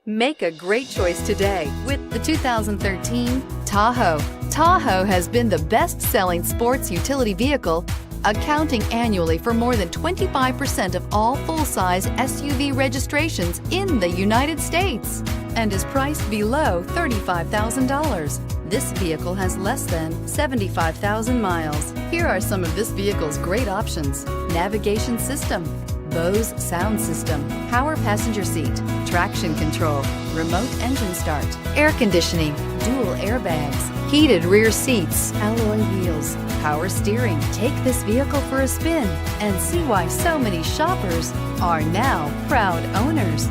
Make a great choice today with the 2013 Tahoe. Tahoe has been the best-selling sports utility vehicle, accounting annually for more than 25% of all full-size SUV registrations in the United States and is priced below $35,000. This vehicle has less than 75,000 miles. Here are some of this vehicle's great options: navigation system, Bose sound system, power passenger seat, traction control, remote engine start, air conditioning, dual airbags, heated rear seats, alloy wheels, power steering. Take this vehicle for a spin and see why so many shoppers are now proud owners.